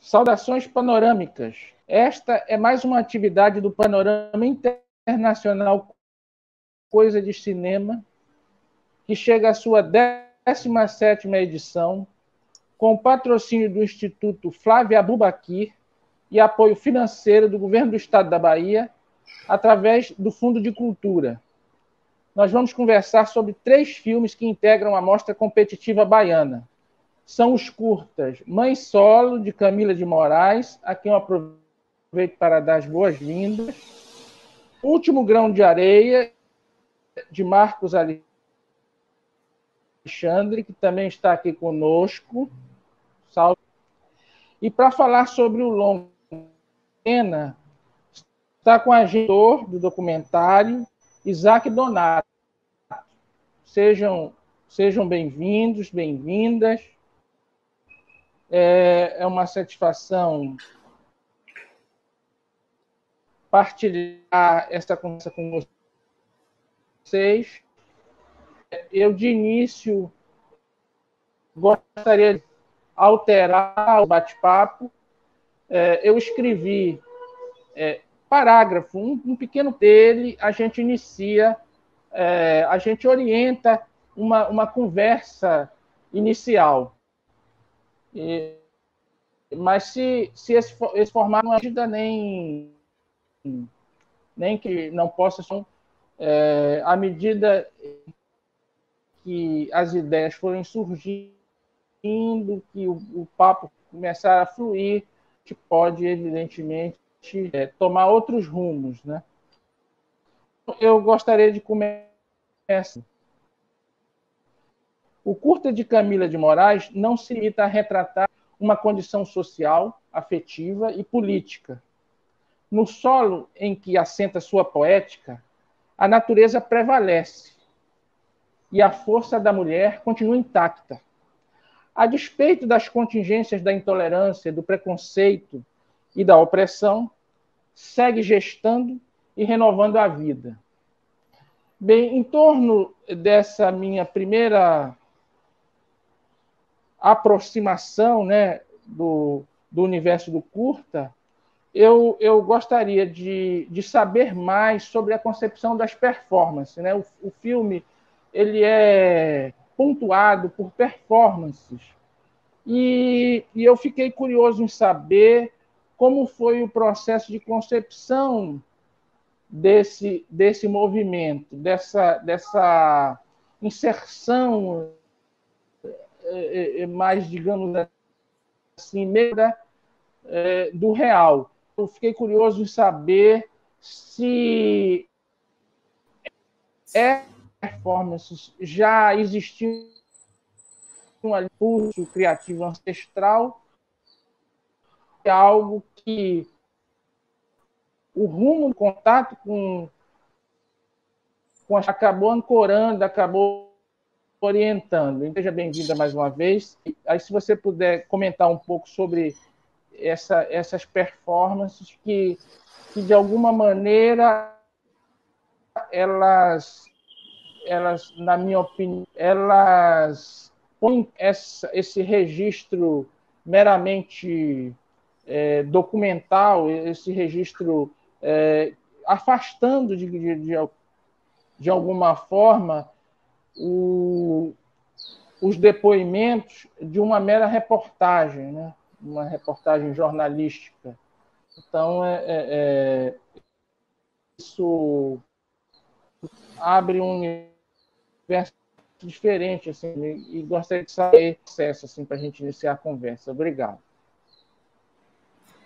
Saudações panorâmicas. Esta é mais uma atividade do Panorama Internacional Coisa de Cinema, que chega à sua 17ª edição, com o patrocínio do Instituto Flávia Abubakir e apoio financeiro do Governo do Estado da Bahia, através do Fundo de Cultura. Nós vamos conversar sobre 3 filmes que integram a Mostra Competitiva Baiana. São os curtas Mãe Solo, de Camila de Moraes, a quem eu aproveito para dar as boas-vindas. Último Grão de Areia, de Marcos Alexandre, que também está aqui conosco. Salve. E para falar sobre o longa, está com o agentor do documentário, Isaac Donato. Sejam bem-vindos, bem-vindas. É uma satisfação partilhar essa conversa com vocês. Eu, de início, gostaria de alterar o bate-papo. Eu escrevi parágrafo, um pequeno dele, a gente inicia, a gente orienta uma conversa inicial. Mas se esse formato não ajuda nem que não possa, à medida que as ideias forem surgindo, que o papo começar a fluir, a gente pode, evidentemente, tomar outros rumos, né? Eu gostaria de começar. O curta de Camila de Moraes não se limita a retratar uma condição social, afetiva e política. No solo em que assenta sua poética, a natureza prevalece e a força da mulher continua intacta. A despeito das contingências da intolerância, do preconceito e da opressão, segue gestando e renovando a vida. Bem, em torno dessa minha primeira aproximação, né, do universo do curta, eu gostaria de saber mais sobre a concepção das performances, né? O filme ele é pontuado por performances e eu fiquei curioso em saber como foi o processo de concepção desse movimento, dessa inserção mais, digamos assim, meio do real. Eu fiquei curioso em saber se performances já existiam um impulso criativo ancestral, é algo que o rumo do contato com acabou ancorando, acabou orientando. Seja bem-vinda mais uma vez. Aí, se você puder comentar um pouco sobre essas performances que de alguma maneira, elas, na minha opinião, elas põem esse registro meramente documental, esse registro afastando de alguma forma os depoimentos de uma mera reportagem, né? Uma reportagem jornalística. Então, isso abre um universo diferente, assim, e gostaria de saber o processo, assim, para a gente iniciar a conversa. Obrigado.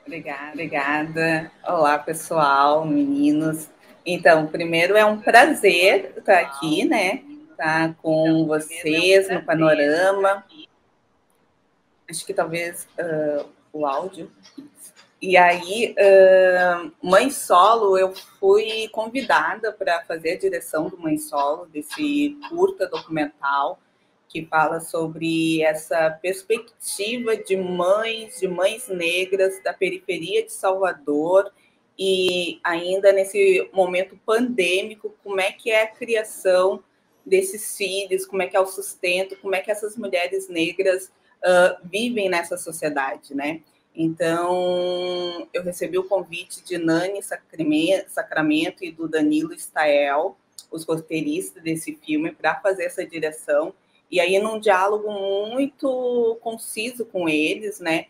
Obrigada. Olá, pessoal, meninos. Então, primeiro é um prazer estar aqui, né? Estar com vocês no Panorama. Acho que talvez o áudio. E aí, Mãe Solo, eu fui convidada para fazer a direção do Mãe Solo, desse curta documental, que fala sobre essa perspectiva de mães negras da periferia de Salvador, e ainda nesse momento pandêmico, como é que é a criação desses filhos, como é que é o sustento, como é que essas mulheres negras vivem nessa sociedade, né? Então, eu recebi o convite de Nani Sacramento e do Danilo Stael, os roteiristas desse filme, para fazer essa direção. E aí, num diálogo muito conciso com eles, né,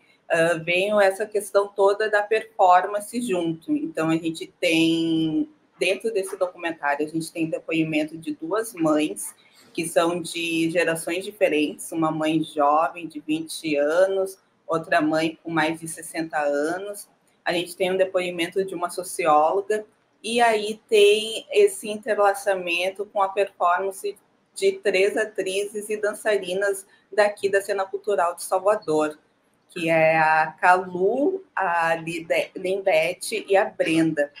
veio essa questão toda da performance junto. Então, a gente tem, dentro desse documentário, a gente tem depoimento de duas mães, que são de gerações diferentes, uma mãe jovem, de 20 anos, outra mãe com mais de 60 anos. A gente tem um depoimento de uma socióloga, e aí tem esse interlaçamento com a performance de 3 atrizes e dançarinas daqui da cena cultural de Salvador, que é a Calu, a Lindete e a Brenda.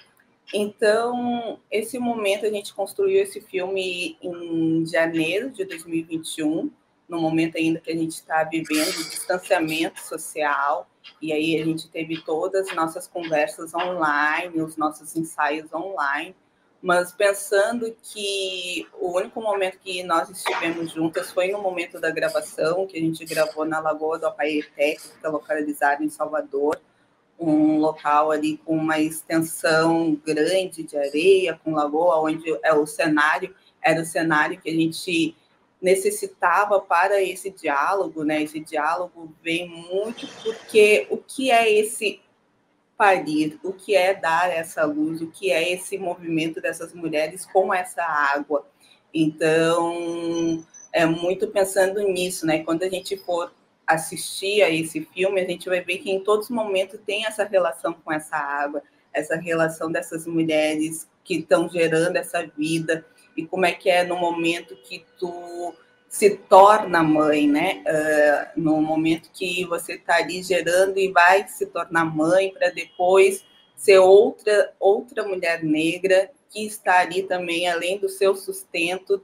Então, esse momento, a gente construiu esse filme em janeiro de 2021, no momento ainda que a gente está vivendo o distanciamento social, e aí a gente teve todas as nossas conversas online, os nossos ensaios online, mas pensando que o único momento que nós estivemos juntas foi no momento da gravação, que a gente gravou na Lagoa do Apaeté, que fica localizada em Salvador, um local ali com uma extensão grande de areia, com lagoa, onde é o cenário, era o cenário que a gente necessitava para esse diálogo, né? Esse diálogo vem muito porque o que é esse parir, o que é dar essa luz, o que é esse movimento dessas mulheres com essa água. Então, é muito pensando nisso, né? Quando a gente for assistir a esse filme, a gente vai ver que em todos os momentos tem essa relação com essa água, essa relação dessas mulheres que estão gerando essa vida, e como é que é no momento que tu se torna mãe, né? No momento que você está ali gerando e vai se tornar mãe para depois ser outra mulher negra que está ali também, além do seu sustento,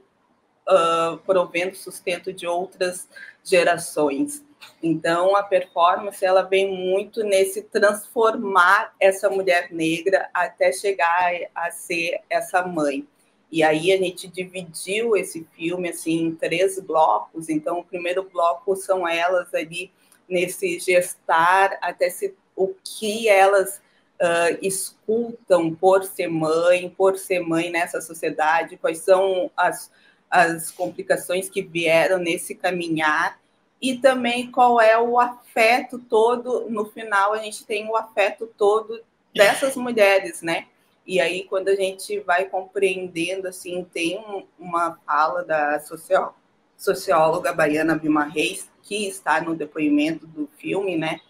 provendo sustento de outras gerações. Então, a performance ela vem muito nesse transformar essa mulher negra até chegar a ser essa mãe. E aí a gente dividiu esse filme assim, em 3 blocos. Então, o primeiro bloco são elas ali nesse gestar, até o que elas escutam por ser mãe nessa sociedade, quais são as complicações que vieram nesse caminhar, e também qual é o afeto todo. No final, a gente tem o afeto todo dessas mulheres, né? E aí, quando a gente vai compreendendo, assim, tem uma fala da socióloga baiana Vilma Reis, que está no depoimento do filme, né?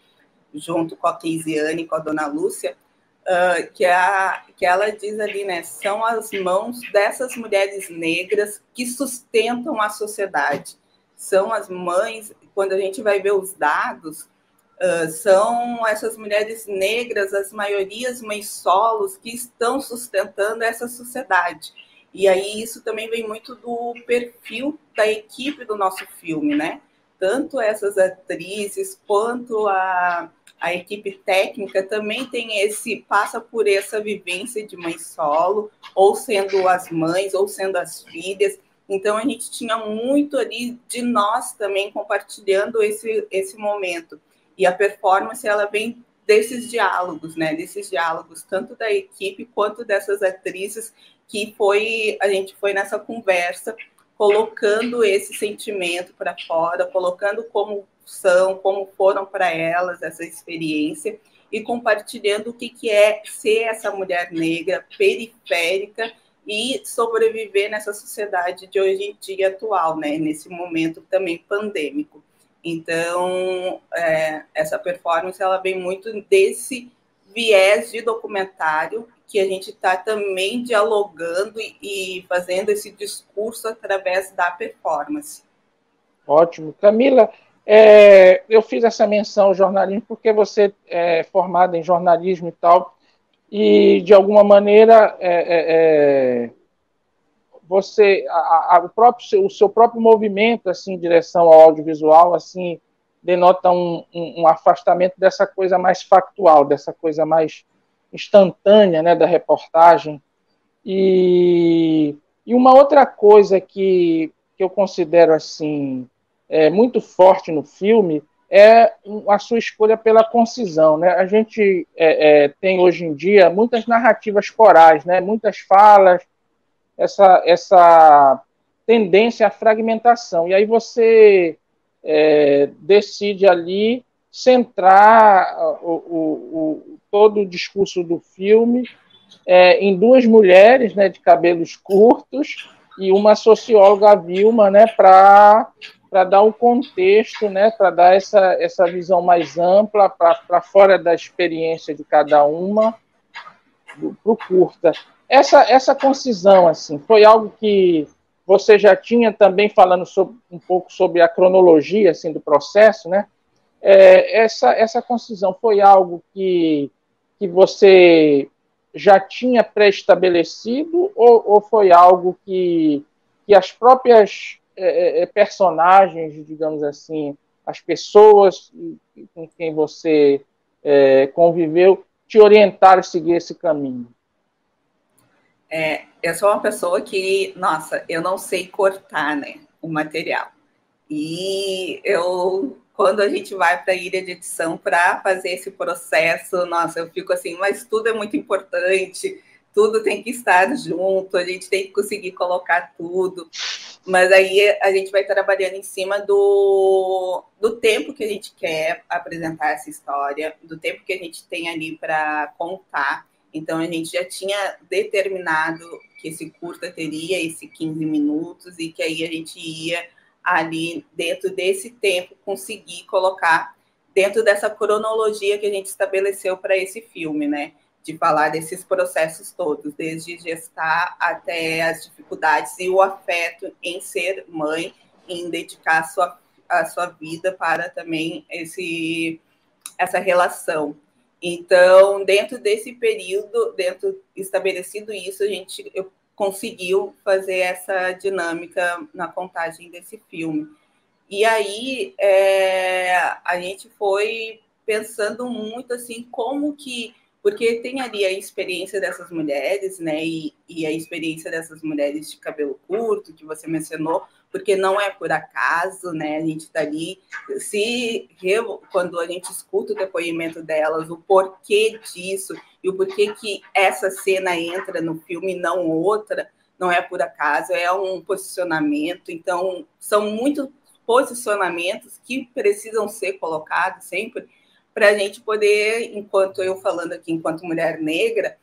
Junto com a Keisiane e com a Dona Lúcia, que ela diz ali, né? São as mãos dessas mulheres negras que sustentam a sociedade. São as mães, quando a gente vai ver os dados, são essas mulheres negras, as maiorias mães solos, que estão sustentando essa sociedade. E aí isso também vem muito do perfil da equipe do nosso filme, né? Tanto essas atrizes quanto a equipe técnica também passa por essa vivência de mãe solo, ou sendo as mães, ou sendo as filhas. Então, a gente tinha muito ali de nós também compartilhando esse momento. E a performance, ela vem desses diálogos, né? Desses diálogos, tanto da equipe quanto dessas atrizes, que a gente foi nessa conversa, colocando esse sentimento para fora, colocando como foram para elas essa experiência, e compartilhando o que é ser essa mulher negra periférica e sobreviver nessa sociedade de hoje em dia atual, né? Nesse momento também pandêmico. Então, essa performance ela vem muito desse viés de documentário, que a gente está também dialogando e fazendo esse discurso através da performance. Ótimo. Camila, eu fiz essa menção ao jornalismo porque você é formada em jornalismo e tal, e de alguma maneira você, o seu próprio movimento assim, em direção ao audiovisual assim, denota um afastamento dessa coisa mais factual, dessa coisa mais instantânea, né, da reportagem. E uma outra coisa que eu considero assim muito forte no filme é a sua escolha pela concisão, né? A gente tem hoje em dia muitas narrativas corais, né? Muitas falas, essa tendência à fragmentação. E aí você decide ali centrar todo o discurso do filme em duas mulheres, né, de cabelos curtos e uma socióloga, a Vilma, né, para dar um contexto, né, para dar essa visão mais ampla, para fora da experiência de cada uma, para o curta. Essa concisão, assim, foi algo que você já tinha também falando um pouco sobre a cronologia assim, do processo, né? Essa concisão foi algo que você já tinha pré-estabelecido ou foi algo que as próprias personagens, digamos assim, as pessoas com quem você conviveu, te orientaram a seguir esse caminho? Eu sou uma pessoa que, nossa, eu não sei cortar, né, o material. E quando a gente vai para a ilha de edição para fazer esse processo, nossa, eu fico assim, mas tudo é muito importante, tudo tem que estar junto, a gente tem que conseguir colocar tudo. Mas aí a gente vai trabalhando em cima do tempo que a gente quer apresentar essa história, do tempo que a gente tem ali para contar. Então, a gente já tinha determinado que esse curta teria esse 15 minutos e que aí a gente ia ali, dentro desse tempo, conseguir colocar dentro dessa cronologia que a gente estabeleceu para esse filme, né? De falar desses processos todos, desde gestar até as dificuldades e o afeto em ser mãe, em dedicar a sua vida para também essa relação. Então, dentro desse período, estabelecido isso, eu conseguiu fazer essa dinâmica na contagem desse filme. E aí a gente foi pensando muito assim como que, porque tem ali a experiência dessas mulheres, né, e a experiência dessas mulheres de cabelo curto que você mencionou, porque não é por acaso, né, a gente está ali, quando a gente escuta o depoimento delas, o porquê disso e o porquê que essa cena entra no filme e não outra, não é por acaso, é um posicionamento. Então são muito posicionamentos que precisam ser colocados sempre para a gente poder, enquanto eu falando aqui, enquanto mulher negra,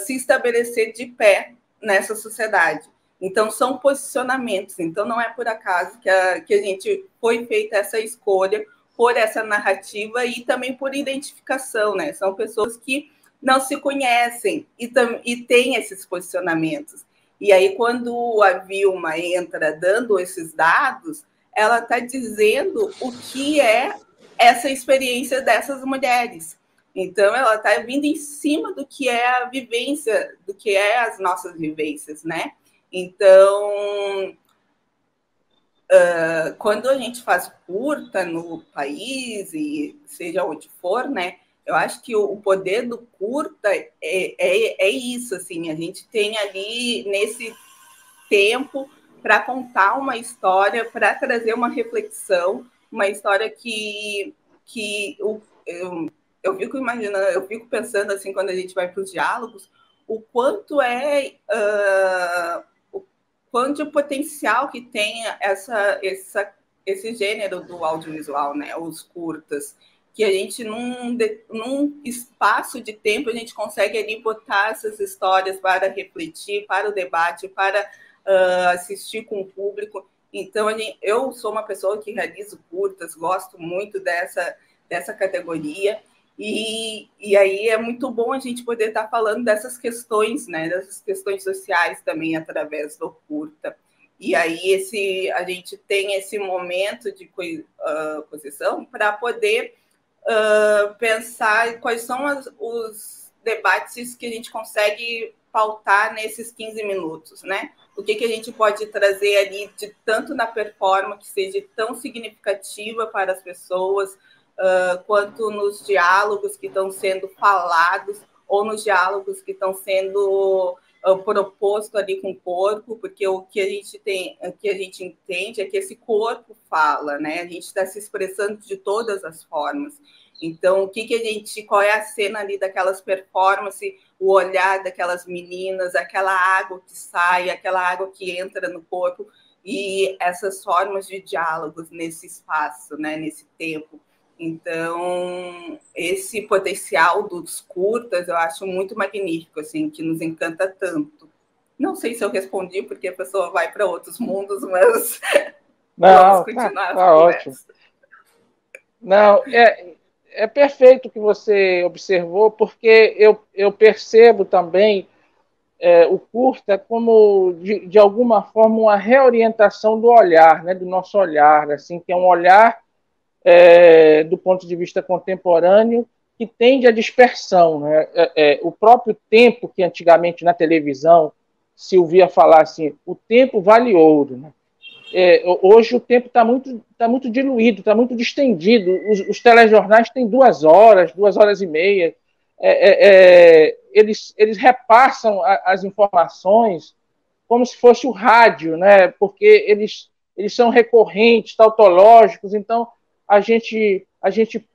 se estabelecer de pé nessa sociedade. Então, são posicionamentos. Então, não é por acaso que a gente foi feita essa escolha por essa narrativa e também por identificação, né? São pessoas que não se conhecem e têm esses posicionamentos. E aí, quando a Vilma entra dando esses dados, ela está dizendo o que é essa experiência dessas mulheres. Então, ela está vindo em cima do que é a vivência, do que é as nossas vivências, né? Então, quando a gente faz curta no país, e seja onde for, né? Eu acho que o poder do curta é isso, assim, a gente tem ali nesse tempo para contar uma história, para trazer uma reflexão, uma história que eu fico imaginando, eu fico pensando assim, quando a gente vai para os diálogos, o quanto o quanto o potencial que tem esse gênero do audiovisual, né? Os curtas, que a gente, num espaço de tempo, a gente consegue ali botar essas histórias para refletir, para o debate, para assistir com o público. Então, eu sou uma pessoa que realizo curtas, gosto muito dessa categoria, e aí é muito bom a gente poder estar falando dessas questões, né, dessas questões sociais também através do curta. E aí a gente tem esse momento de posição para poder pensar quais são os debates que a gente consegue pautar nesses 15 minutos, né? O que a gente pode trazer ali, tanto na performance, que seja tão significativa para as pessoas, quanto nos diálogos que estão sendo falados, ou nos diálogos que estão sendo proposto ali com o corpo, porque o que a gente tem, o que a gente entende é que esse corpo fala, né? A gente está se expressando de todas as formas. Então, qual é a cena ali daquelas performances, o olhar daquelas meninas, aquela água que sai, aquela água que entra no corpo, e essas formas de diálogos nesse espaço, né, nesse tempo. Então, esse potencial dos curtas eu acho muito magnífico, assim, que nos encanta tanto. Não sei se eu respondi, porque a pessoa vai para outros mundos, mas vamos continuar tá ótimo. Não, é perfeito o que você observou, porque eu percebo também o curta como, de alguma forma, uma reorientação do olhar, né, do nosso olhar, assim, que é um olhar do ponto de vista contemporâneo que tende à dispersão. Né? O próprio tempo que antigamente na televisão se ouvia falar assim, o tempo vale ouro. Né? Hoje o tempo está muito diluído, está muito distendido. Os telejornais têm 2 horas, 2 horas e meia. Eles repassam as informações como se fosse o rádio, né? Porque eles são recorrentes, tautológicos, então a gente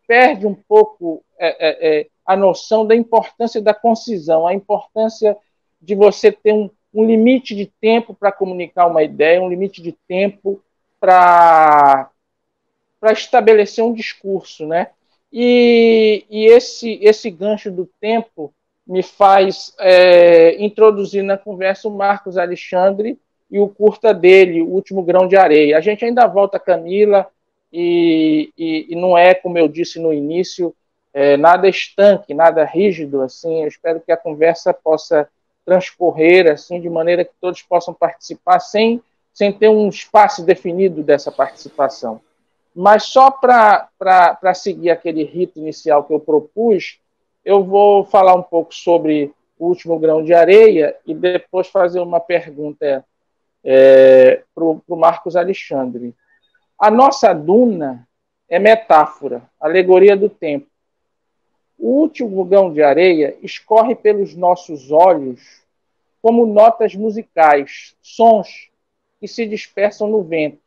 perde um pouco a noção da importância da concisão, a importância de você ter um limite de tempo para comunicar uma ideia, um limite de tempo para estabelecer um discurso, né? E esse gancho do tempo me faz introduzir na conversa o Marcos Alexandre e o curta dele, O Último Grão de Areia. A gente ainda volta, Camila, e não é, como eu disse no início, nada estanque, nada rígido. Assim, eu espero que a conversa possa transcorrer assim, de maneira que todos possam participar sem ter um espaço definido dessa participação. Mas só para seguir aquele rito inicial que eu propus, eu vou falar um pouco sobre O Último Grão de Areia e depois fazer uma pergunta para o Marcos Alexandre. A nossa duna é metáfora, alegoria do tempo. O último grão de areia escorre pelos nossos olhos como notas musicais, sons que se dispersam no vento.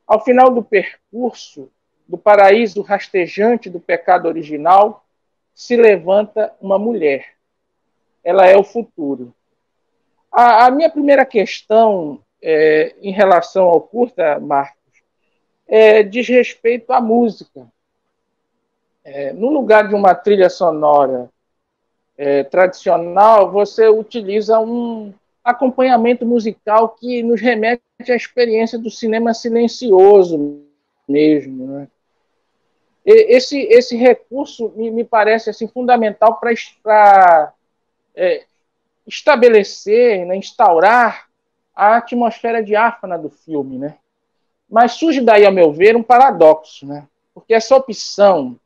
Ao final do percurso, do paraíso rastejante do pecado original, se levanta uma mulher. Ela é o futuro. A minha primeira questão em relação ao curta, Marcos, diz respeito à música. No lugar de uma trilha sonora tradicional, você utiliza um acompanhamento musical que nos remete à experiência do cinema silencioso mesmo. Né? Esse recurso me parece assim, fundamental para estabelecer, né, instaurar a atmosfera diáfana do filme. Né? Mas surge daí, ao meu ver, um paradoxo, né? Porque essa opção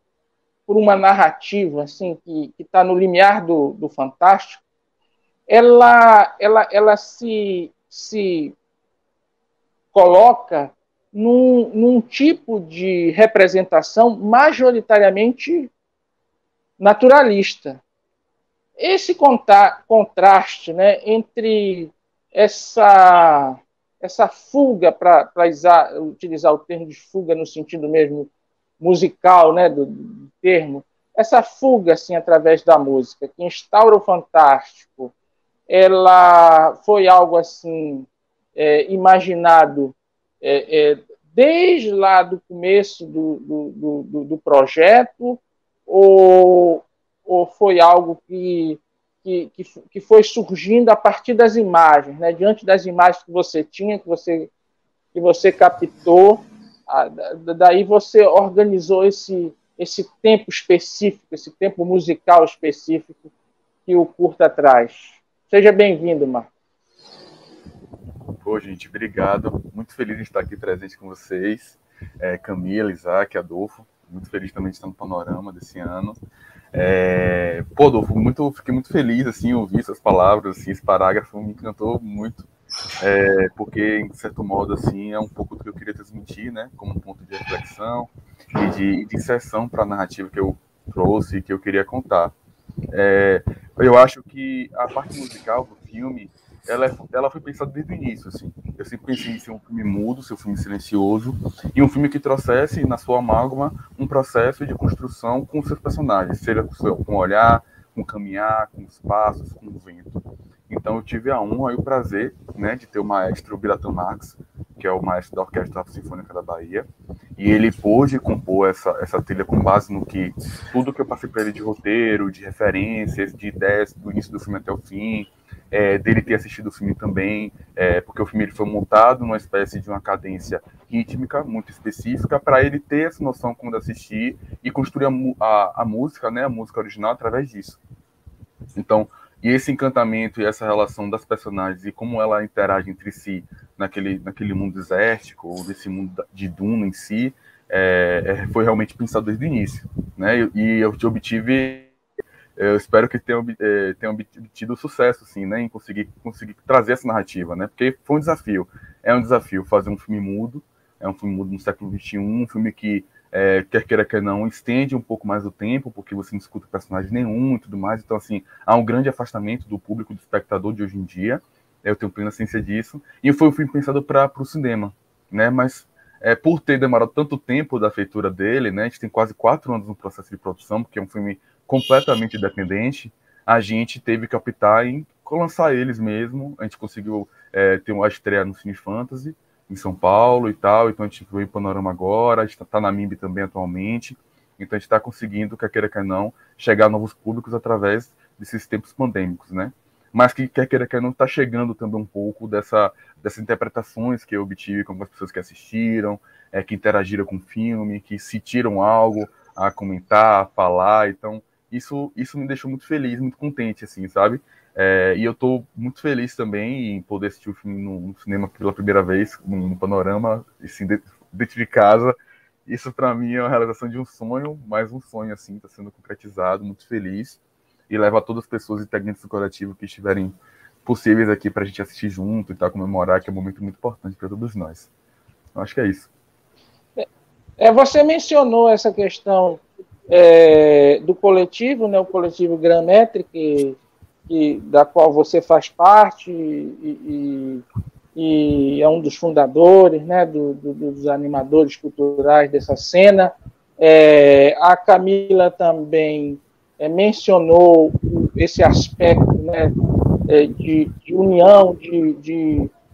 por uma narrativa assim, que está no limiar do fantástico, ela se coloca num tipo de representação majoritariamente naturalista. Esse contraste, né, entre essa fuga, para utilizar o termo de fuga no sentido mesmo musical, né, do termo, essa fuga assim, através da música, que instaura o fantástico, ela foi algo assim imaginado desde lá do começo do projeto, ou foi algo que foi surgindo a partir das imagens, né? Diante das imagens que você tinha, que você captou, daí você organizou esse tempo específico, esse tempo musical específico que o curta traz. Seja bem-vindo, Marcos. Pô, gente, obrigado. Muito feliz de estar aqui presente com vocês. Camila, Isaac, Adolfo. Muito feliz também de estar no Panorama desse ano. Pô, Adolfo, fiquei muito feliz, assim, ouvir essas palavras, assim, esse parágrafo me encantou muito, porque, de certo modo, assim, é um pouco do que eu queria transmitir, né, como um ponto de reflexão e de inserção para a narrativa que eu trouxe e que eu queria contar. Eu acho que a parte musical do filme, ela foi pensada desde o início, assim. Eu sempre pensei em ser um filme mudo, ser um filme silencioso, e um filme que trouxesse, na sua amálgama, um processo de construção com os seus personagens, seja com o olhar, com o caminhar, com os passos, com o vento. Então eu tive a honra e o prazer, né, de ter o maestro Biratan Marques, que é o maestro da Orquestra Sinfônica da Bahia, e ele pôde compor essa trilha com base no que tudo que eu passei para ele de roteiro, de referências, de ideias do início do filme até o fim, dele ter assistido o filme também, porque o filme ele foi montado numa espécie de uma cadência rítmica muito específica para ele ter essa noção quando assistir e construir a música, né, a música original através disso. Então, e esse encantamento e essa relação das personagens e como ela interage entre si naquele mundo desértico, ou desse mundo de Duna em si, foi realmente pensado desde o início, né? E eu obtive, eu espero que tenha obtido sucesso, assim, né? Em conseguir trazer essa narrativa, né? Porque foi um desafio. É um desafio fazer um filme mudo, é um filme mudo no século XXI, um filme que quer queira, quer não, estende um pouco mais o tempo, porque você não escuta personagem nenhum e tudo mais. Então, assim, há um grande afastamento do público, do espectador de hoje em dia. Eu tenho plena ciência disso. E foi um filme pensado para o cinema, né? Mas, por ter demorado tanto tempo da feitura dele, né? A gente tem quase 4 anos no processo de produção, porque é um filme completamente independente. A gente teve que optar em lançar eles mesmo. A gente conseguiu ter uma estreia no Cine Fantasy, em São Paulo e tal, então a gente veio em Panorama agora, a gente está na MIMB também atualmente, então a gente está conseguindo, quer queira, quer não, chegar a novos públicos através desses tempos pandêmicos, né? Mas que, quer queira, quer não, está chegando também um pouco dessas interpretações que eu obtive com as pessoas que assistiram, que interagiram com o filme, que sentiram algo a comentar, a falar, então isso me deixou muito feliz, muito contente, assim, sabe? E eu estou muito feliz também em poder assistir o filme no cinema pela primeira vez, no Panorama, assim, dentro de casa. Isso, para mim, é uma realização de um sonho, mais um sonho, assim, está sendo concretizado, muito feliz. E levar todas as pessoas integrantes do coletivo que estiverem possíveis aqui para a gente assistir junto e comemorar, que é um momento muito importante para todos nós. Eu acho que é isso. Você mencionou essa questão do coletivo, né, o coletivo Grametri, da qual você faz parte e é um dos fundadores, né, dos animadores culturais dessa cena. A Camila também mencionou esse aspecto, né, de união,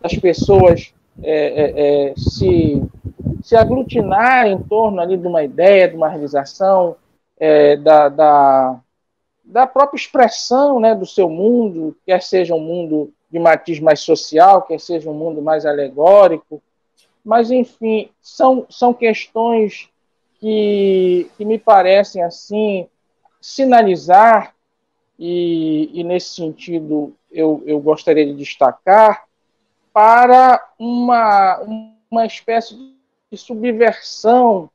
das pessoas se aglutinar em torno ali de uma ideia, de uma realização, da própria expressão, né, do seu mundo, quer seja um mundo de matiz mais social, quer seja um mundo mais alegórico, mas, enfim, são questões que me parecem, assim, sinalizar, e nesse sentido eu gostaria de destacar, para uma espécie de subversão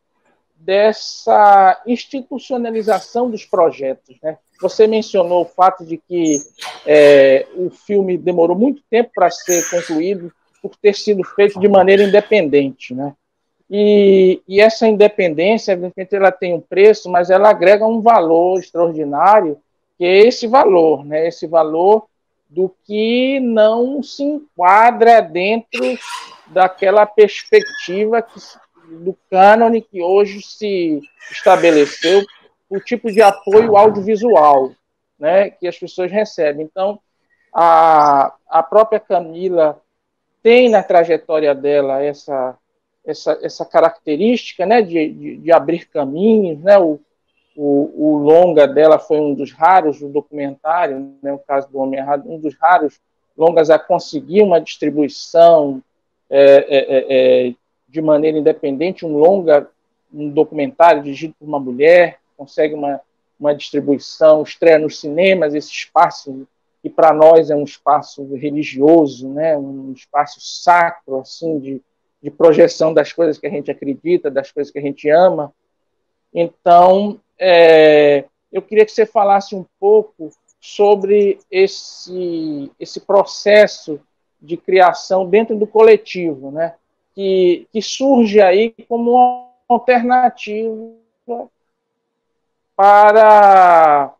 dessa institucionalização dos projetos, né? Você mencionou o fato de que o filme demorou muito tempo para ser concluído por ter sido feito de maneira independente, né? E essa independência, evidentemente, ela tem um preço, mas ela agrega um valor extraordinário, que é esse valor, né? Esse valor do que não se enquadra dentro daquela perspectiva do cânone que hoje se estabeleceu, o tipo de apoio audiovisual, né, que as pessoas recebem. Então, a própria Camila tem na trajetória dela essa característica, né, de abrir caminhos, né? O longa dela foi um dos raros, o documentário, né, o caso do Homem Errado, um dos raros longas a conseguir uma distribuição de maneira independente, um documentário dirigido por uma mulher, consegue uma distribuição, estreia nos cinemas, esse espaço que para nós é um espaço religioso, né, um espaço sacro, assim, de projeção das coisas que a gente acredita, das coisas que a gente ama. Então, eu queria que você falasse um pouco sobre esse processo de criação dentro do coletivo, né? Que surge aí como uma alternativa para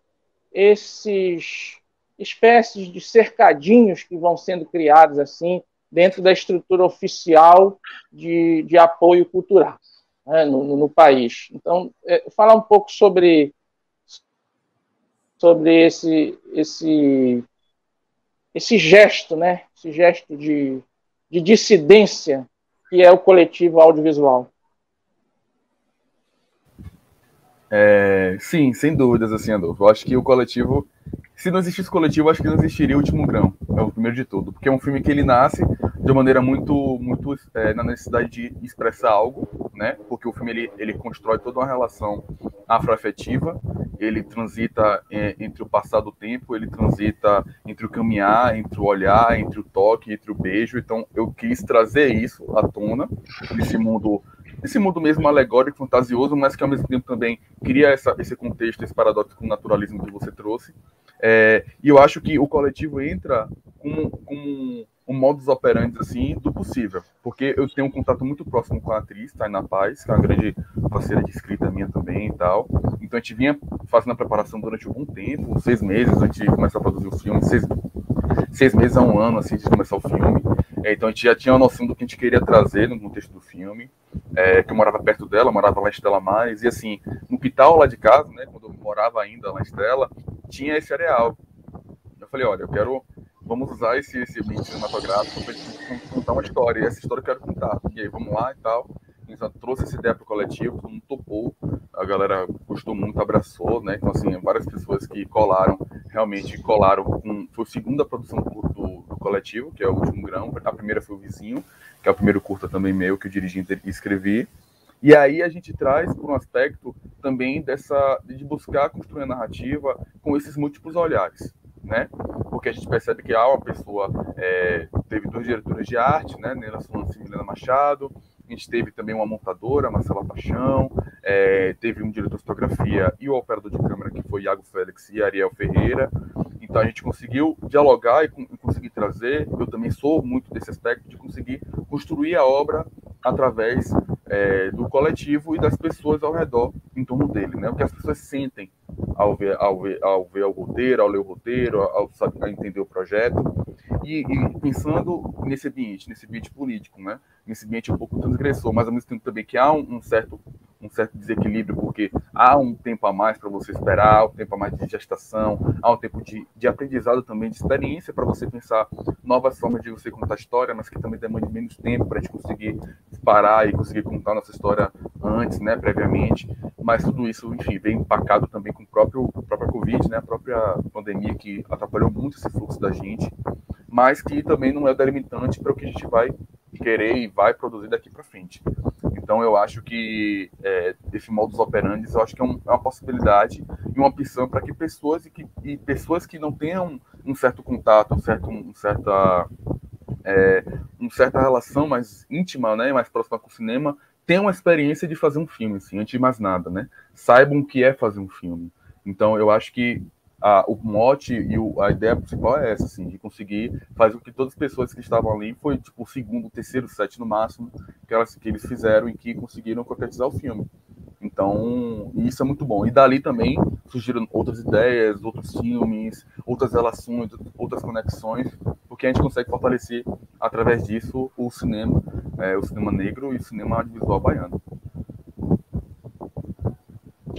esses espécies de cercadinhos que vão sendo criados assim dentro da estrutura oficial de apoio cultural, né, no país. Então, falar um pouco sobre esse gesto, né? Esse gesto de dissidência que é o coletivo audiovisual. Sim, sem dúvidas, assim, Adolfo. Eu acho que o coletivo, se não existisse o coletivo, acho que não existiria o Último Grão, é o primeiro de tudo, porque é um filme que ele nasce de uma maneira muito na necessidade de expressar algo, né? Porque o filme ele constrói toda uma relação afroafetiva, ele transita entre o passar do tempo, ele transita entre o caminhar, entre o olhar, entre o toque, entre o beijo. Então eu quis trazer isso à tona nesse mundo mesmo alegórico, fantasioso, mas que ao mesmo tempo também cria esse contexto, esse paradoxo com o naturalismo que você trouxe. E eu acho que o coletivo entra como um modus operandi assim, do possível, porque eu tenho um contato muito próximo com a atriz, Tainá Paz, que é uma grande parceira de escrita minha também e tal. Então a gente vinha fazendo a preparação durante algum tempo, 6 meses antes de começar a produzir o filme, 6 meses a 1 ano assim, antes de começar o filme. Então a gente já tinha uma noção do que a gente queria trazer no contexto do filme, que eu morava perto dela, morava lá em Estela Maris, e assim, no quintal lá de casa, né, quando eu morava ainda lá em Estela, tinha esse areal. Eu falei, olha, vamos usar esse ambiente cinematográfico para contar uma história, e essa história eu quero contar. E aí, vamos lá e tal. Então, trouxe essa ideia para o coletivo, todo mundo topou, a galera gostou muito, abraçou, né? Então, assim, várias pessoas que realmente colaram. Foi a segunda produção do coletivo, que é o Último Grão. A primeira foi o Vizinho, que é o primeiro curta também meu, que eu dirigi e escrevi. E aí a gente traz por um aspecto também de buscar construir a narrativa com esses múltiplos olhares, né? Porque a gente percebe que uma pessoa teve 2 diretores de arte, né? Nela Solano e Milena Machado. A gente teve também uma montadora, Marcela Paixão, teve um diretor de fotografia e o operador de câmera, que foi Iago Félix e Ariel Ferreira. Então a gente conseguiu dialogar e conseguir trazer. Eu também sou muito desse aspecto de conseguir construir a obra através do coletivo e das pessoas ao redor, em torno dele, né? O que as pessoas sentem ao ver o roteiro, ao ler o roteiro, ao entender o projeto. E pensando nesse ambiente político, né? Nesse ambiente um pouco transgressor, mas ao mesmo tempo também que há um certo desequilíbrio, porque há um tempo a mais para você esperar, há um tempo a mais de gestação, há um tempo de aprendizado também, de experiência para você pensar novas formas de você contar a história, mas que também demande menos tempo para a gente conseguir parar e conseguir contar nossa história antes, né, previamente. Mas tudo isso, enfim, vem empacado também com a própria Covid, né, a própria pandemia que atrapalhou muito esse fluxo da gente, mas que também não é delimitante para o que a gente vai querer e vai produzir daqui para frente. Então eu acho que esse modus operandi, eu acho que é uma possibilidade e uma opção para que pessoas pessoas que não tenham um certo contato, uma certa relação mais íntima, né, mais próxima com o cinema, tenham uma experiência de fazer um filme, assim, antes de mais nada, né? Saibam o que é fazer um filme. Então eu acho que o mote e a ideia principal é essa, assim, de conseguir fazer com que todas as pessoas que estavam ali, foi tipo o segundo, terceiro set no máximo, que eles fizeram e que conseguiram concretizar o filme. Então, isso é muito bom. E dali também surgiram outras ideias, outros filmes, outras relações, outras conexões, porque a gente consegue fortalecer, através disso, o cinema negro e o cinema audiovisual baiano.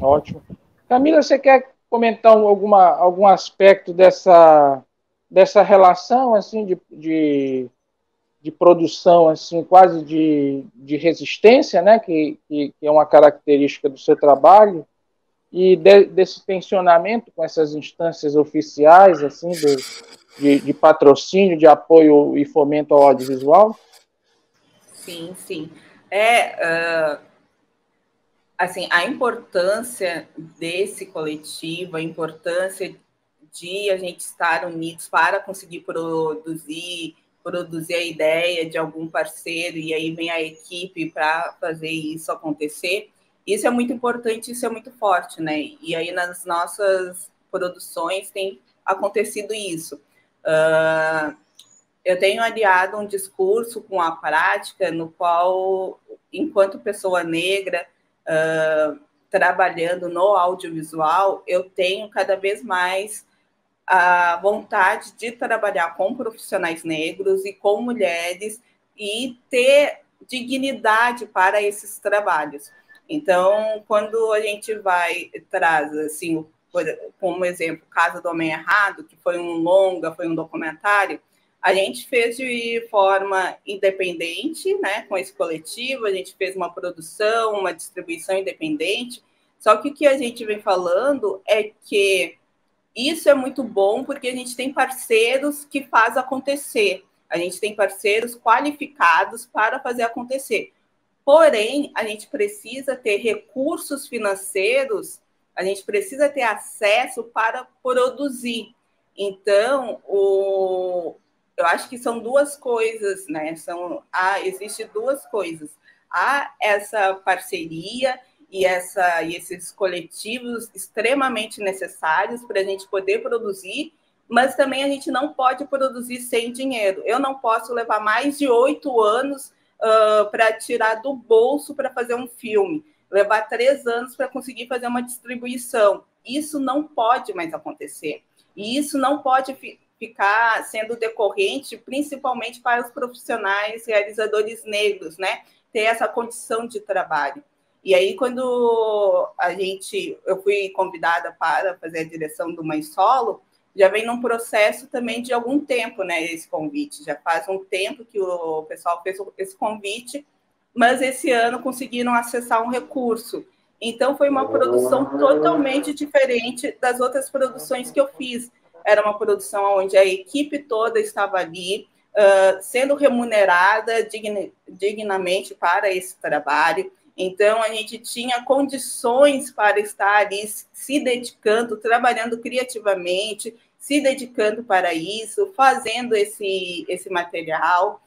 Ótimo. Camila, você quer comentar algum aspecto dessa relação assim de produção assim quase de resistência, né, que é uma característica do seu trabalho, e desse tensionamento com essas instâncias oficiais assim de patrocínio, de apoio e fomento ao audiovisual? Sim, sim. Assim, a importância desse coletivo, a importância de a gente estar unidos para conseguir produzir a ideia de algum parceiro, e aí vem a equipe para fazer isso acontecer. Isso é muito importante, isso é muito forte, né? E aí nas nossas produções tem acontecido isso. Eu tenho aliado um discurso com a prática, no qual, enquanto pessoa negra, trabalhando no audiovisual, eu tenho cada vez mais a vontade de trabalhar com profissionais negros e com mulheres e ter dignidade para esses trabalhos. Então, quando a gente traz assim, como exemplo, Casa do Homem Errado, que foi um longa, foi um documentário, a gente fez de forma independente, né, com esse coletivo, a gente fez uma produção, uma distribuição independente, só que o que a gente vem falando é que isso é muito bom porque a gente tem parceiros que faz acontecer, a gente tem parceiros qualificados para fazer acontecer. Porém, a gente precisa ter recursos financeiros, a gente precisa ter acesso para produzir. Então, eu acho que são duas coisas, né? Existem duas coisas. Há essa parceria e esses coletivos extremamente necessários para a gente poder produzir, mas também a gente não pode produzir sem dinheiro. Eu não posso levar mais de 8 anos para tirar do bolso para fazer um filme, levar 3 anos para conseguir fazer uma distribuição. Isso não pode mais acontecer. E isso não pode ficar sendo decorrente, principalmente para os profissionais realizadores negros, né? Ter essa condição de trabalho. E aí, quando eu fui convidada para fazer a direção do Mãe Solo, já vem num processo também de algum tempo, né, esse convite. Já faz um tempo que o pessoal fez esse convite, mas esse ano conseguiram acessar um recurso. Então, foi uma produção totalmente diferente das outras produções que eu fiz. Era uma produção onde a equipe toda estava ali, sendo remunerada dignamente para esse trabalho. Então, a gente tinha condições para estar ali se dedicando, trabalhando criativamente, se dedicando para isso, fazendo esse material.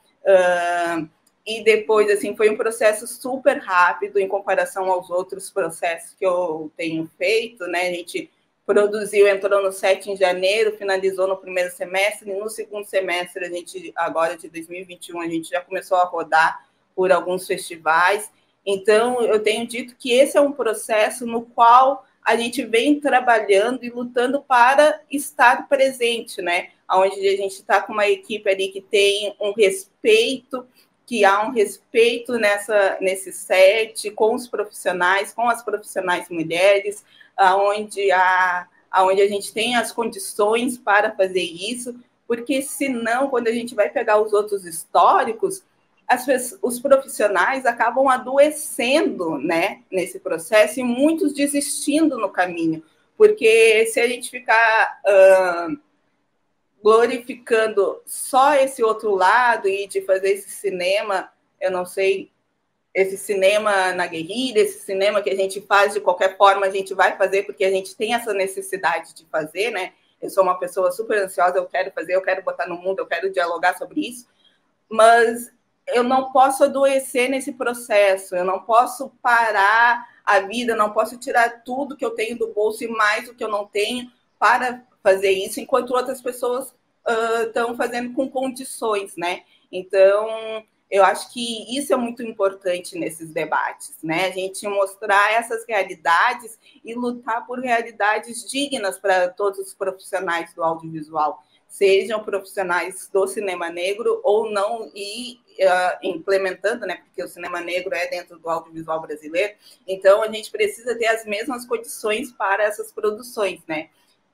E depois, assim, foi um processo super rápido em comparação aos outros processos que eu tenho feito, né? A gente produziu, entrou no set em janeiro, finalizou no primeiro semestre, e no segundo semestre, agora de 2021, a gente já começou a rodar por alguns festivais. Então, eu tenho dito que esse é um processo no qual a gente vem trabalhando e lutando para estar presente, né? Onde a gente está com uma equipe ali que tem um respeito, que há um respeito nesse set, com os profissionais, com as profissionais mulheres, onde a gente tem as condições para fazer isso, porque senão, quando a gente vai pegar os outros históricos, os profissionais acabam adoecendo, né, nesse processo e muitos desistindo no caminho, porque se a gente ficar glorificando só esse outro lado e de fazer esse cinema, eu não sei, esse cinema na guerrilha, esse cinema que a gente faz de qualquer forma, a gente vai fazer porque a gente tem essa necessidade de fazer, né? Eu sou uma pessoa super ansiosa, eu quero fazer, eu quero botar no mundo, eu quero dialogar sobre isso, mas eu não posso adoecer nesse processo, eu não posso parar a vida, não posso tirar tudo que eu tenho do bolso e mais o que eu não tenho para fazer isso, enquanto outras pessoas estão fazendo com condições, né? Então, eu acho que isso é muito importante nesses debates, né? A gente mostrar essas realidades e lutar por realidades dignas para todos os profissionais do audiovisual, sejam profissionais do cinema negro ou não, e implementando, né, porque o cinema negro é dentro do audiovisual brasileiro, então a gente precisa ter as mesmas condições para essas produções, né?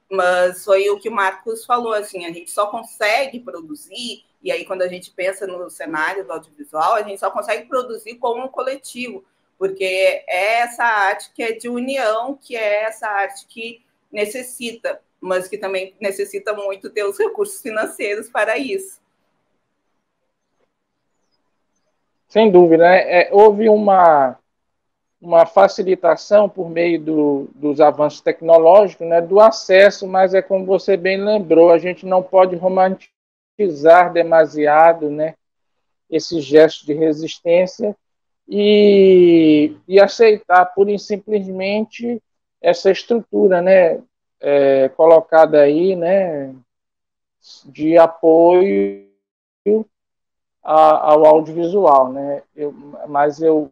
Mas foi o que o Marcos falou, assim, a gente só consegue produzir, e aí quando a gente pensa no cenário do audiovisual, a gente só consegue produzir como um coletivo, porque é essa arte que é de união, que é essa arte que necessita, mas que também necessita muito ter os recursos financeiros para isso. Sem dúvida, né? Houve uma facilitação por meio dos avanços tecnológicos, né, do acesso, mas é como você bem lembrou, a gente não pode romantizar demasiado, né, esse gesto de resistência e aceitar pura e simplesmente essa estrutura, né, colocada aí, né, de apoio ao audiovisual, né? Mas eu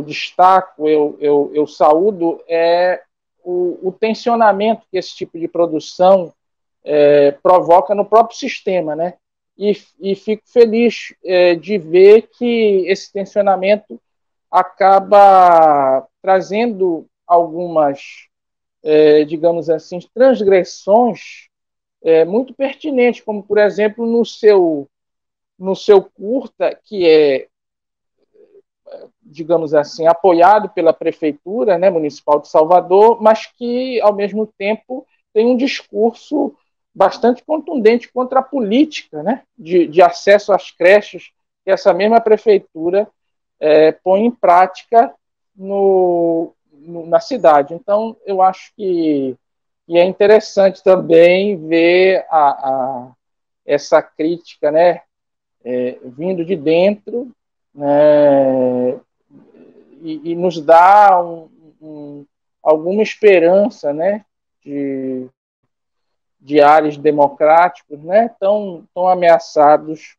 destaco, eu saúdo o tensionamento que esse tipo de produção provoca no próprio sistema, né? E fico feliz de ver que esse tensionamento acaba trazendo algumas, digamos assim, transgressões muito pertinentes, como, por exemplo, no seu curta, que é, digamos assim, apoiado pela Prefeitura, né, Municipal de Salvador, mas que, ao mesmo tempo, tem um discurso bastante contundente contra a política, né, de acesso às creches que essa mesma Prefeitura põe em prática na cidade. Então, eu acho que é interessante também ver essa crítica, né, vindo de dentro, né, e nos dá alguma esperança, né, de ares democráticos, né, tão ameaçados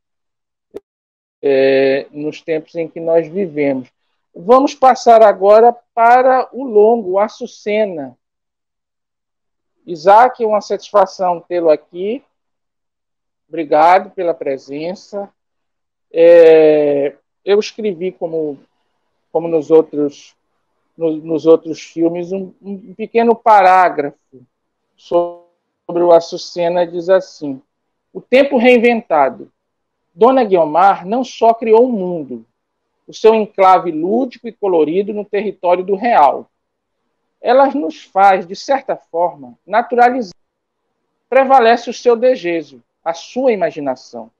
nos tempos em que nós vivemos. Vamos passar agora para o longo, Açucena. Isaac, é uma satisfação tê-lo aqui. Obrigado pela presença. Eu escrevi, como nos outros filmes, um pequeno parágrafo sobre o Açucena. Diz assim: o tempo reinventado. Dona Guiomar não só criou um mundo, o seu enclave lúdico e colorido no território do real. Ela nos faz, de certa forma, naturalizar. Prevalece o seu desejo, a sua imaginação.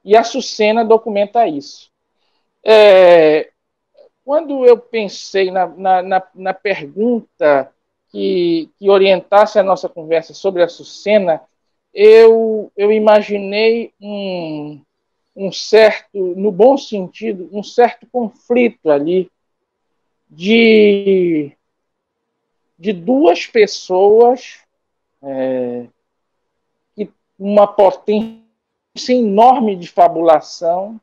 E a Açucena documenta isso. Quando eu pensei na pergunta que orientasse a nossa conversa sobre a Açucena, eu imaginei um certo, no bom sentido, um certo conflito ali de duas pessoas, uma potência enorme de fabulação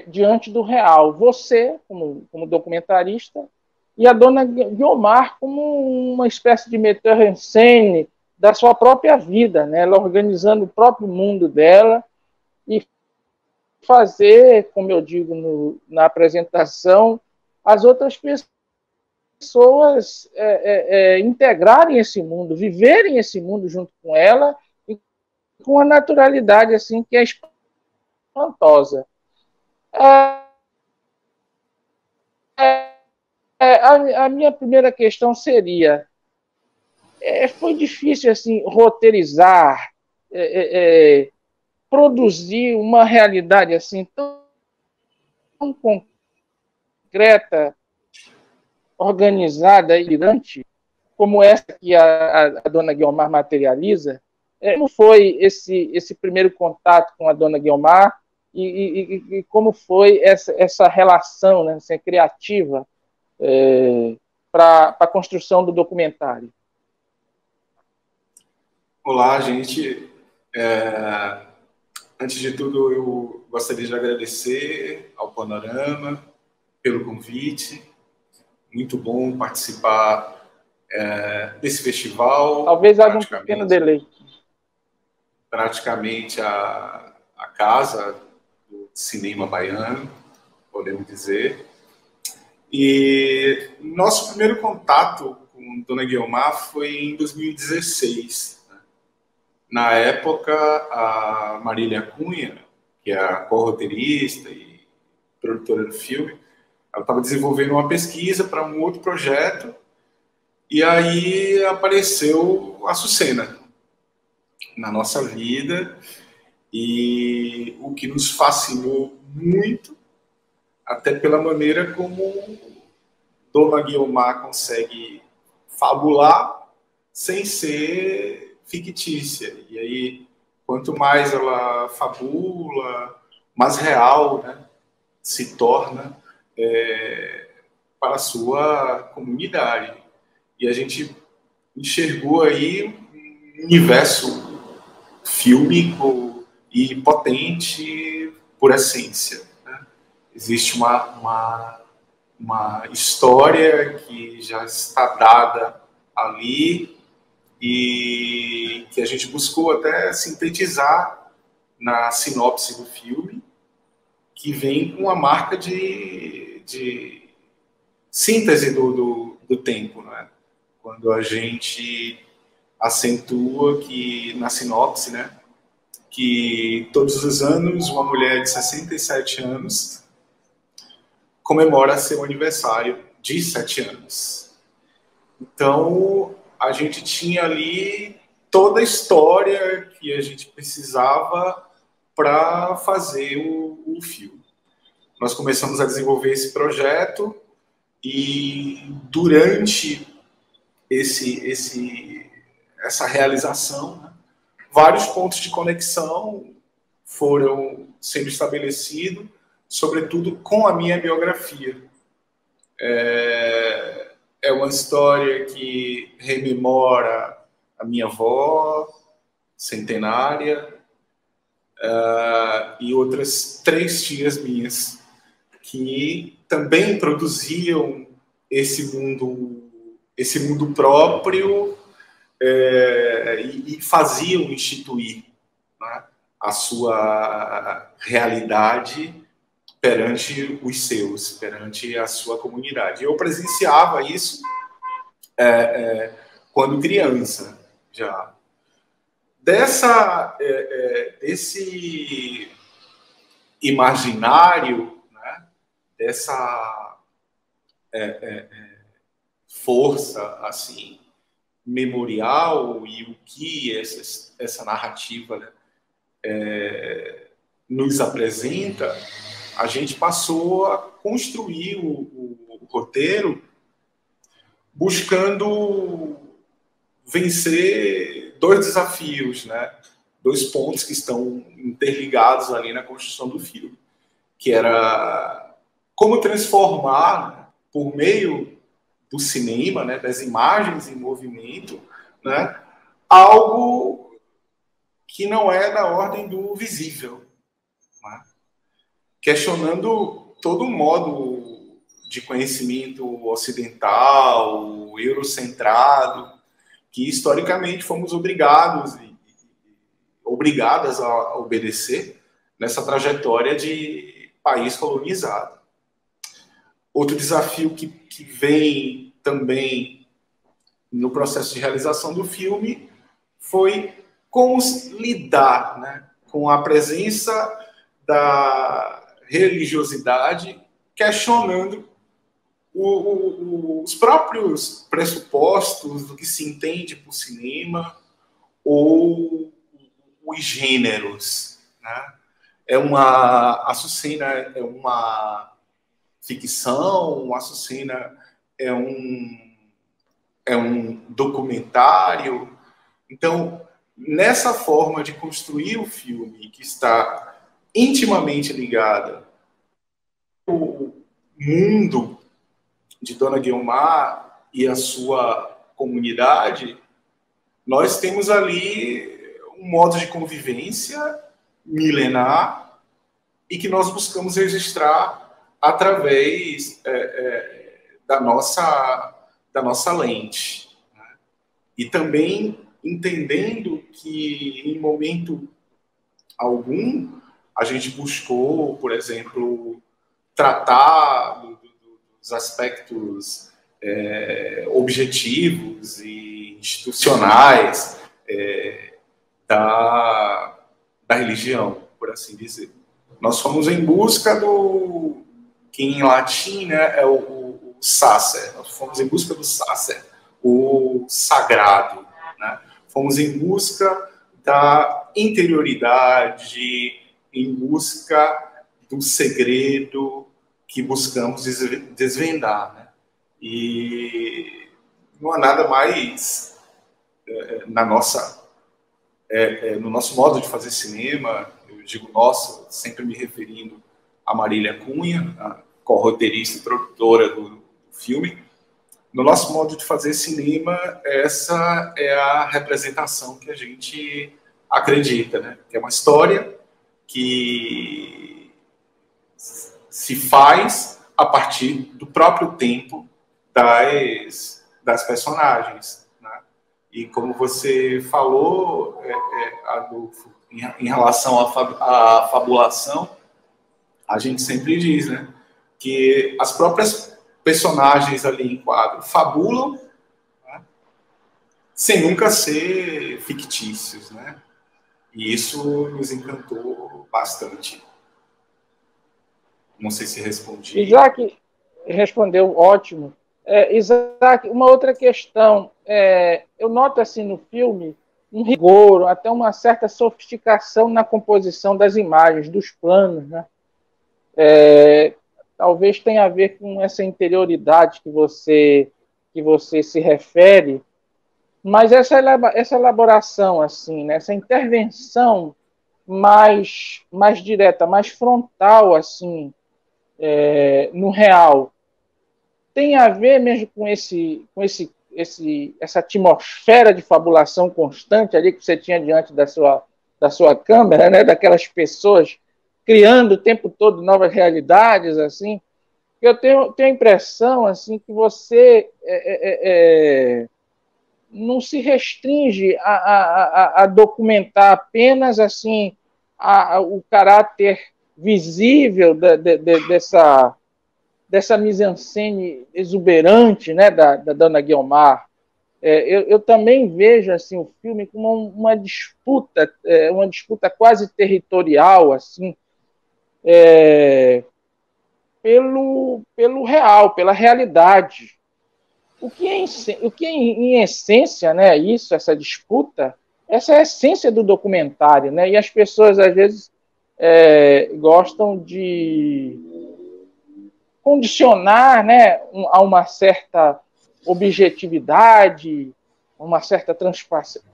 diante do real. Você, como documentarista, e a dona Guiomar como uma espécie de metteur en scène da sua própria vida, né? Ela organizando o próprio mundo dela e fazer, como eu digo na apresentação, as outras pessoas integrarem esse mundo, viverem esse mundo junto com ela e com a naturalidade assim que é espantosa. A minha primeira questão seria: foi difícil assim roteirizar, produzir uma realidade assim tão concreta, organizada e brilhante como essa que a dona Guiomar materializa? Como foi esse primeiro contato com a dona Guiomar e como foi essa relação, né, assim, criativa para a construção do documentário? Olá, gente. Antes de tudo, eu gostaria de agradecer ao Panorama pelo convite. Muito bom participar desse festival. Talvez haja um pequeno delay. Praticamente a casa do cinema baiano, podemos dizer. E nosso primeiro contato com Dona Guiomar foi em 2016. Na época, a Marília Cunha, que é a co-roteirista e produtora do filme, ela estava desenvolvendo uma pesquisa para um outro projeto, e aí apareceu a Açucena na nossa vida, e o que nos fascinou muito, até pela maneira como Dona Guiomar consegue fabular sem ser fictícia. E aí, quanto mais ela fabula, mais real, né, se torna para a sua comunidade. E a gente enxergou aí um universo fílmico e potente por essência, né? Existe uma uma história que já está dada ali e que a gente buscou até sintetizar na sinopse do filme, que vem com a marca de síntese do tempo, né? Quando a gente acentua que na sinopse, né, que todos os anos uma mulher de 67 anos comemora seu aniversário de 7 anos. Então, a gente tinha ali toda a história que a gente precisava para fazer o filme. Nós começamos a desenvolver esse projeto e durante essa realização, né, vários pontos de conexão foram sendo estabelecidos, sobretudo com a minha biografia. É uma história que rememora a minha avó centenária e outras 3 tias minhas que também produziam esse mundo próprio e faziam instituir, né, a sua realidade perante os seus, perante a sua comunidade. Eu presenciava isso quando criança, já. Desse imaginário, né, dessa força assim memorial e o que essa narrativa, né, nos apresenta, a gente passou a construir o roteiro buscando vencer 2 desafios, né? 2 pontos que estão interligados ali na construção do filme, que era como transformar, né, por meio do cinema, né, das imagens em movimento, né, algo que não é da ordem do visível, né? Questionando todo o modo de conhecimento ocidental, eurocentrado, que historicamente fomos obrigadas a obedecer nessa trajetória de país colonizado. Outro desafio que vem também no processo de realização do filme foi como lidar, né, com a presença da religiosidade, questionando os próprios pressupostos do que se entende por cinema ou os gêneros, né? Açucena é uma ficção, Açucena é um documentário. Então, nessa forma de construir o filme, que está intimamente ligada ao mundo de Dona Guiomar e a sua comunidade, nós temos ali um modo de convivência milenar e que nós buscamos registrar através da nossa lente, né? E também entendendo que, em momento algum, a gente buscou, por exemplo, tratar dos aspectos objetivos e institucionais da religião, por assim dizer. Nós fomos em busca do que em latim, né, é o sacer. Nós fomos em busca do sacer, o sagrado, né? Fomos em busca da interioridade, em busca do segredo que buscamos desvendar, né? E não há nada mais no nosso modo de fazer cinema. Eu digo nosso, sempre me referindo a Marília Cunha, a co-roteirista e produtora do filme. No nosso modo de fazer cinema, essa é a representação que a gente acredita, né? Que é uma história que se faz a partir do próprio tempo das personagens, né? E como você falou, Adolfo, em relação à fabulação, a gente sempre diz, né, que as próprias personagens ali em quadro fabulam, né, sem nunca ser fictícios, né? E isso nos encantou bastante. Não sei se respondi. Isaac respondeu ótimo. Isaac, uma outra questão. Eu noto assim no filme um rigor, até uma certa sofisticação na composição das imagens, dos planos, né? Talvez tenha a ver com essa interioridade que você se refere, mas essa elaboração, assim, né? Essa intervenção mais direta, mais frontal, assim, no real, tem a ver mesmo com essa atmosfera de fabulação constante ali que você tinha diante da sua câmera, né? Daquelas pessoas criando o tempo todo novas realidades, assim. Eu tenho a impressão assim que você não se restringe a documentar apenas assim o caráter visível dessa mise-en-scène exuberante, né, da Dona Guiomar. Eu também vejo assim o filme como uma disputa quase territorial, assim, pelo real, pela realidade. O que em essência, né, essa disputa, essa é a essência do documentário, né? E as pessoas às vezes gostam de condicionar, né, a uma certa objetividade, uma certa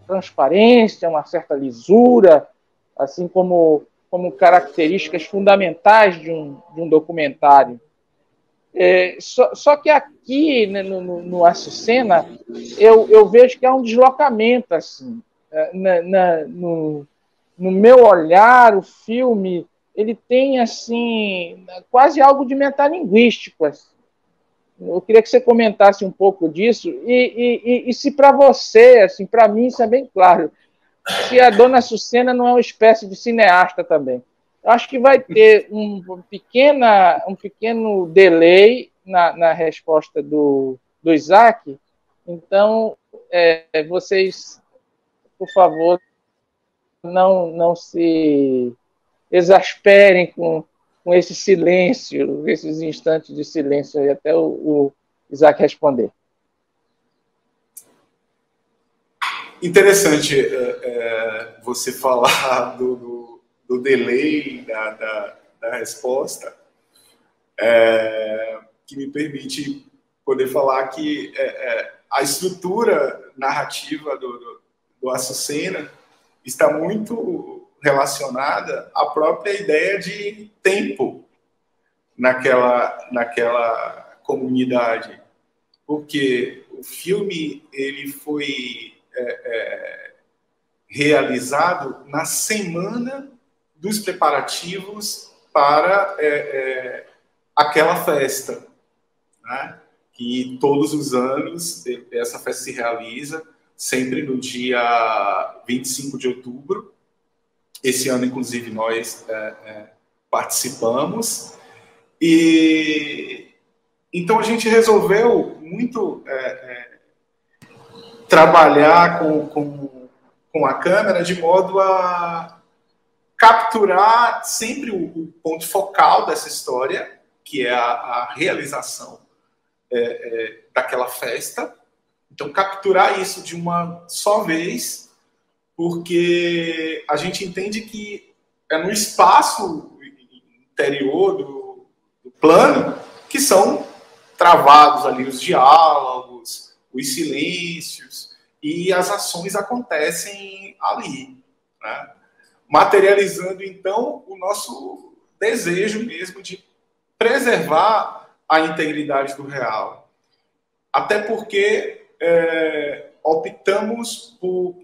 transparência, uma certa lisura, assim como características fundamentais de um documentário. Só que aqui, né, no Açucena, eu vejo que há um deslocamento, assim, no meu olhar, o filme ele tem assim quase algo de metalinguístico. Assim. Eu queria que você comentasse um pouco disso e se para você, assim, para mim isso é bem claro, se a Dona Açucena não é uma espécie de cineasta também. Eu acho que vai ter um pequeno delay na resposta do Isaac. Então, vocês, por favor, não se exasperem com esse silêncio, esses instantes de silêncio, e até o Isaac responder. Interessante você falar do delay da resposta, que me permite poder falar que a estrutura narrativa do Açucena está muito relacionada à própria ideia de tempo naquela comunidade, porque o filme ele foi realizado na semana dos preparativos para aquela festa, né? Que todos os anos essa festa se realiza, sempre no dia 25 de outubro. Esse ano, inclusive, nós participamos. E então a gente resolveu muito trabalhar com a câmera de modo a capturar sempre o ponto focal dessa história, que é a realização daquela festa. Então, capturar isso de uma só vez, porque a gente entende que é no espaço interior do plano que são travados ali os diálogos, os silêncios, e as ações acontecem ali, né? Materializando, então, o nosso desejo mesmo de preservar a integridade do real. Até porque optamos por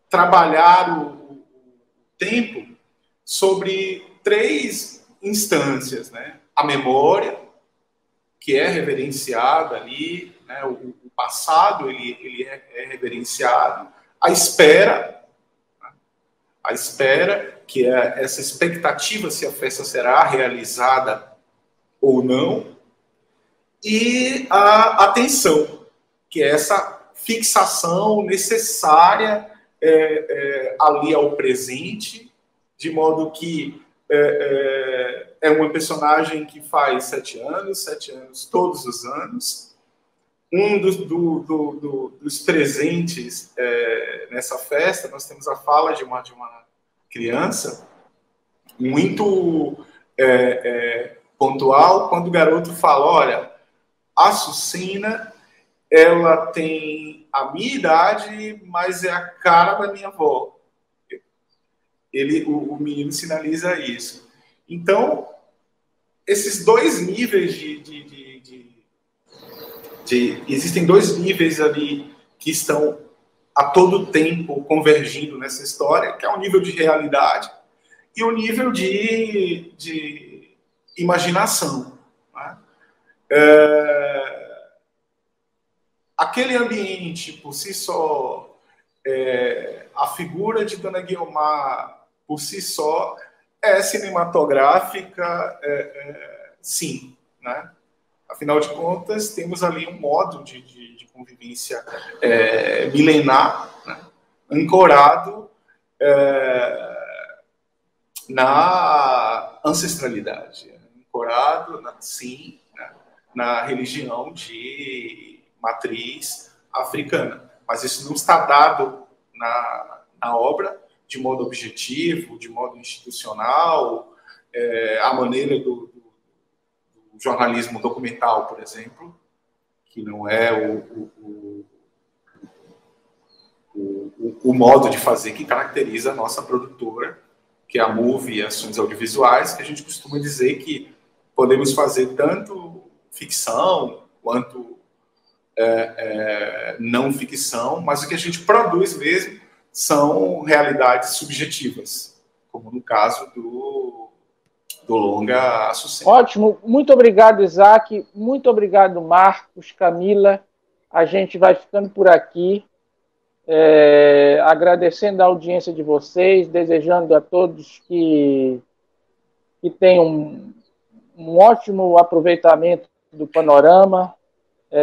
trabalhar o tempo sobre 3 instâncias, né? a memória, que é reverenciada ali, né? O passado ele é reverenciado, a espera, que é essa expectativa se a festa será realizada ou não, e a atenção, que é essa fixação necessária ali ao presente, de modo que é uma personagem que faz 7 anos todos os anos. Um dos presentes nessa festa, nós temos a fala de uma criança muito pontual, quando o garoto fala: olha, a Sucina, ela tem a minha idade, mas é a cara da minha avó. O menino sinaliza isso. Então, esses dois níveis existem dois níveis ali que estão a todo tempo convergindo nessa história, que é o nível de realidade e o nível de imaginação. Né? Aquele ambiente, por si só, a figura de Dona Guiomar, por si só, é cinematográfica, sim, né? Afinal de contas, temos ali um modo de convivência milenar, né? Ancorado na ancestralidade, ancorado, sim, né? Na religião de matriz africana. Mas isso não está dado na obra de modo objetivo, de modo institucional, a maneira do jornalismo documental, por exemplo, que não é o modo de fazer que caracteriza a nossa produtora, que é a MUVI e Ações Audiovisuais, que a gente costuma dizer que podemos fazer tanto ficção quanto não ficção, mas o que a gente produz mesmo são realidades subjetivas, como no caso do longa Açucena. Ótimo, muito obrigado, Isaac, muito obrigado, Marcos, Camila. A gente vai ficando por aqui, agradecendo a audiência de vocês, desejando a todos que tenham um ótimo aproveitamento do Panorama,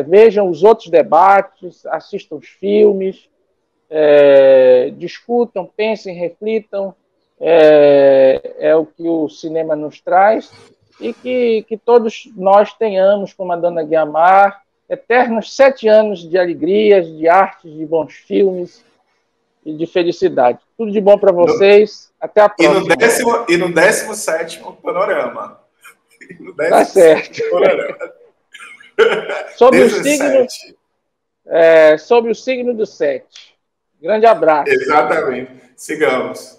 vejam os outros debates, assistam os filmes, discutam, pensem, reflitam, é o que o cinema nos traz, e que todos nós tenhamos, como a Dona Guiomar, eternos 7 anos de alegrias, de artes, de bons filmes e de felicidade. Tudo de bom para vocês. Até a próxima. E no 17º Panorama. Tá certo. Panorama. Sobre o signo do 7. Grande abraço. Exatamente. Sigamos.